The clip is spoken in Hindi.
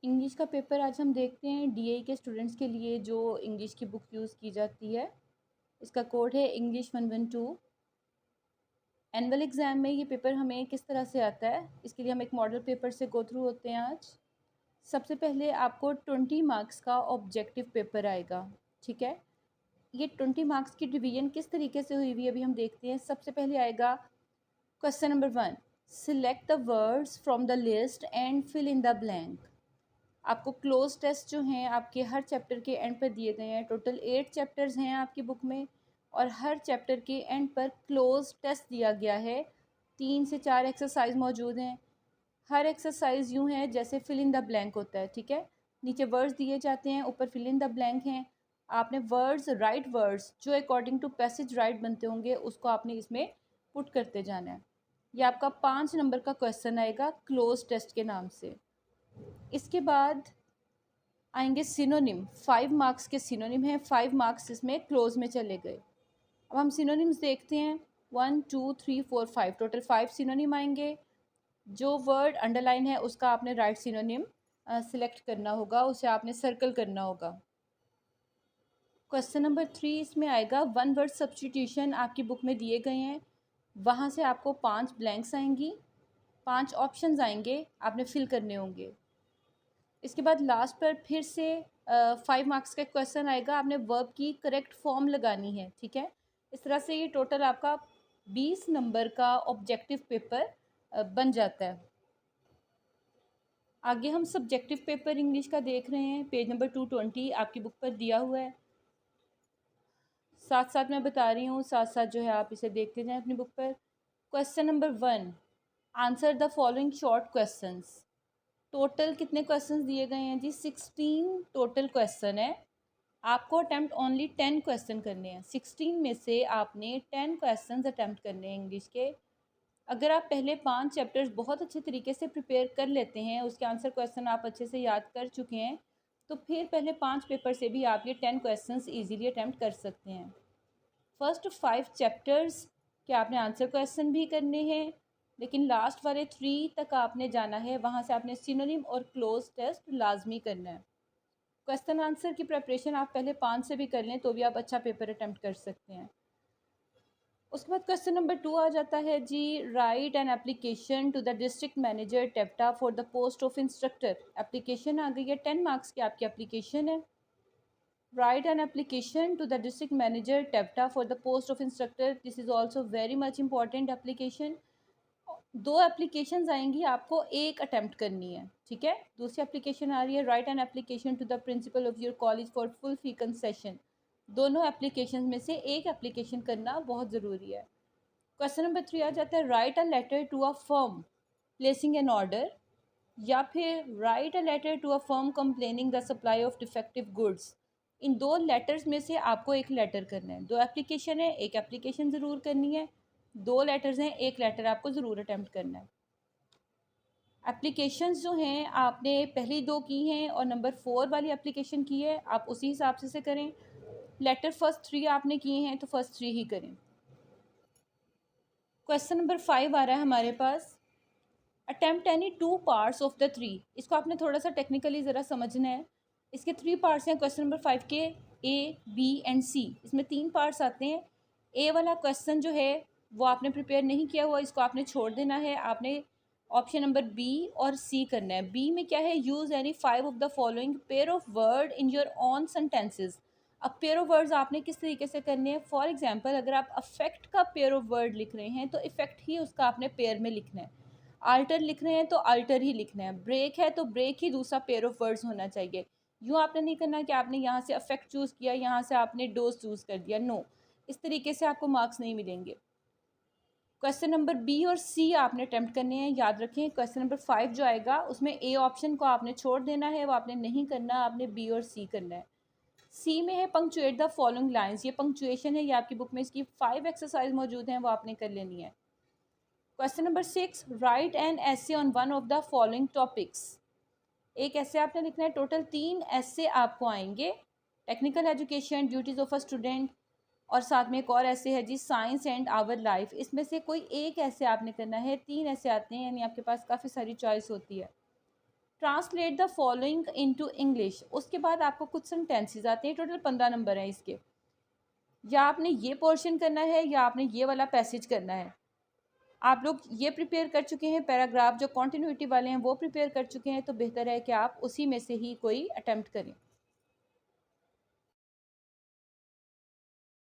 इंग्लिश का पेपर आज हम देखते हैं डीए के स्टूडेंट्स के लिए जो इंग्लिश की बुक यूज़ की जाती है। इसका कोड है इंग्लिश 112। एनुअल एग्ज़ाम में ये पेपर हमें किस तरह से आता है, इसके लिए हम एक मॉडल पेपर से गो थ्रू होते हैं आज। सबसे पहले आपको 20 मार्क्स का ऑब्जेक्टिव पेपर आएगा। ठीक है, ये 20 मार्क्स की डिवीजन किस तरीके से हुई हुई अभी हम देखते हैं। सबसे पहले आएगा question number 1, select the words from the list and fill in the blank. आपको क्लोज टेस्ट जो हैं आपके हर चैप्टर के एंड पर दिए गए हैं। टोटल 8 चैप्टर्स हैं आपकी बुक में और हर चैप्टर के एंड पर क्लोज टेस्ट दिया गया है। 3 से 4 एक्सरसाइज मौजूद हैं। हर एक्सरसाइज यूँ है जैसे फिल इन द ब्लैंक होता है। ठीक है, नीचे वर्ड्स दिए जाते हैं, ऊपर फिल इन द ब्लैंक हैं। आपने वर्ड्स, राइट वर्ड्स जो अकॉर्डिंग टू पैसेज राइट बनते होंगे उसको आपने इसमें पुट करते जाना है। ये आपका 5 नंबर का क्वेश्चन आएगा क्लोज टेस्ट के नाम से। इसके बाद आएंगे सिनोनिम। 5 मार्क्स के सिनोनिम हैं, 5 मार्क्स इसमें क्लोज में चले गए। अब हम सिनोनिम्स देखते हैं। 1 2 3 4 5 टोटल 5 सिनोनिम आएंगे। जो वर्ड अंडरलाइन है उसका आपने राइट सिनोनिम सिलेक्ट करना होगा, उसे आपने सर्कल करना होगा। क्वेश्चन नंबर 3 इसमें आएगा वन वर्ड सब्सटीट्यूशन। आपकी बुक में दिए गए हैं, वहाँ से आपको 5 ब्लैंक्स आएंगी, 5 ऑप्शंस आएंगे, आपने फिल करने होंगे। इसके बाद लास्ट पर फिर से 5 मार्क्स का क्वेश्चन आएगा, आपने वर्ब की करेक्ट फॉर्म लगानी है। ठीक है, इस तरह से ये टोटल आपका 20 नंबर का ऑब्जेक्टिव पेपर बन जाता है। आगे हम सब्जेक्टिव पेपर इंग्लिश का देख रहे हैं। पेज नंबर 220 आपकी बुक पर दिया हुआ है। साथ साथ मैं बता रही हूँ, साथ साथ जो है आप इसे देखते जाएं अपनी बुक पर। Question number 1, answer the following short questions. Total कितने क्वेश्चंस दिए गए हैं जी? 16 टोटल क्वेश्चन है। आपको अटैम्प्ट ओनली 10 क्वेश्चन करने हैं। 16 में से आपने 10 क्वेश्चंस अटैम्प्ट करने हैं इंग्लिश के। अगर आप पहले 5 चैप्टर्स बहुत अच्छे तरीके से प्रिपेयर कर लेते हैं, उसके आंसर क्वेश्चन आप अच्छे से याद कर चुके हैं, तो फिर पहले 5 पेपर से भी आप ये 10 क्वेश्चंस ईजीली अटैम्प्ट कर सकते हैं। फर्स्ट 5 चैप्टर्स के आपने आंसर क्वेश्चन भी करने हैं, लेकिन लास्ट वाले 3 तक आपने जाना है, वहाँ से आपने सिनोनिम और क्लोज टेस्ट लाजमी करना है। क्वेश्चन आंसर की प्रिपरेशन आप पहले 5 से भी कर लें तो भी आप अच्छा पेपर अटैम्प्ट कर सकते हैं। उसके बाद क्वेश्चन नंबर 2 आ जाता है जी, write an application to the district manager टेप्टा for the post of instructor. Application आ गई है, 10 मार्क्स की आपकी एप्लीकेशन है। Write an application to the district manager टेप्टा for the post of instructor. This is also very much important application. 2 applications आएंगी, आपको एक अटैम्प्ट करनी है। ठीक है, दूसरी एप्लीकेशन आ रही है, write an application to the principal of your college for full fee concession. दोनों एप्लीकेशन में से एक एप्लीकेशन करना बहुत ज़रूरी है। क्वेश्चन नंबर 3 आ जाता है, write a letter to a firm placing an order, या फिर write a letter to a firm complaining the supply of defective goods. इन 2 लेटर्स में से आपको एक लेटर करना है। 2 एप्लीकेशन है, एक एप्लीकेशन ज़रूर करनी है। 2 लेटर्स हैं, एक लेटर आपको ज़रूर अटैम्प्ट करना है। एप्लीकेशंस जो हैं आपने पहली 2 की हैं और नंबर 4 वाली एप्लीकेशन की है, आप उसी हिसाब से करें। लेटर फर्स्ट 3 आपने किए हैं तो फर्स्ट 3 ही करें। क्वेश्चन नंबर 5 आ रहा है हमारे पास, attempt any 2 parts of the 3। इसको आपने थोड़ा सा टेक्निकली ज़रा समझना है। इसके 3 पार्ट्स हैं क्वेश्चन नंबर 5 के, ए बी एंड सी। इसमें 3 पार्ट्स आते हैं। ए वाला क्वेश्चन जो है वो आपने प्रिपेयर नहीं किया हुआ, इसको आपने छोड़ देना है। आपने ऑप्शन नंबर बी और सी करना है। बी में क्या है, use any 5 of the following pair of word in your on sentences. अब पेयर ऑफ वर्ड्स आपने किस तरीके से करने हैं। फॉर एग्जाम्पल, अगर आप अफेक्ट का पेयर ऑफ वर्ड लिख रहे हैं तो इफेक्ट ही उसका आपने पेयर में लिखना है। आल्टर लिख रहे हैं तो आल्टर ही लिखना है। ब्रेक है तो ब्रेक ही दूसरा पेयर ऑफ वर्ड्स होना चाहिए। यूँ आपने नहीं करना कि आपने यहाँ से अफेक्ट चूज़ किया, यहाँ से आपने डोज चूज़ कर दिया। नो, इस तरीके से आपको मार्क्स नहीं मिलेंगे। क्वेश्चन नंबर बी और सी आपने अटैम्प्ट करने हैं। याद रखें, क्वेश्चन नंबर 5 जो आएगा उसमें ए ऑप्शन को आपने छोड़ देना है, वो आपने नहीं करना, आपने बी और सी करना है। सी में है पंक्चुएट द फॉलोइंग लाइन्स। ये पंक्चुएशन है, ये आपकी बुक में इसकी 5 एक्सरसाइज मौजूद हैं, वो आपने कर लेनी है। क्वेश्चन नंबर 6, राइट एन ऐसे on one of the following topics. एक ऐसे आपने लिखना है। टोटल 3 ऐसे आपको आएंगे, technical education, duties of a student, और साथ में एक और ऐसे है जी, साइंस एंड आवर लाइफ। इसमें से कोई एक ऐसे आपने करना है। 3 ऐसे आते हैं, यानी आपके पास काफ़ी सारी चॉइस होती है। Translate the following into English. उसके बाद आपको कुछ सेंटेंसेस आते हैं, टोटल 15 नंबर हैं इसके। या आपने ये पोर्शन करना है या आपने ये वाला पैसेज करना है। आप लोग ये प्रिपेयर कर चुके हैं, पैराग्राफ जो कॉन्टिन्यूटी वाले हैं वो प्रिपेयर कर चुके हैं, तो बेहतर है कि आप उसी में से ही कोई अटेम्प्ट करें।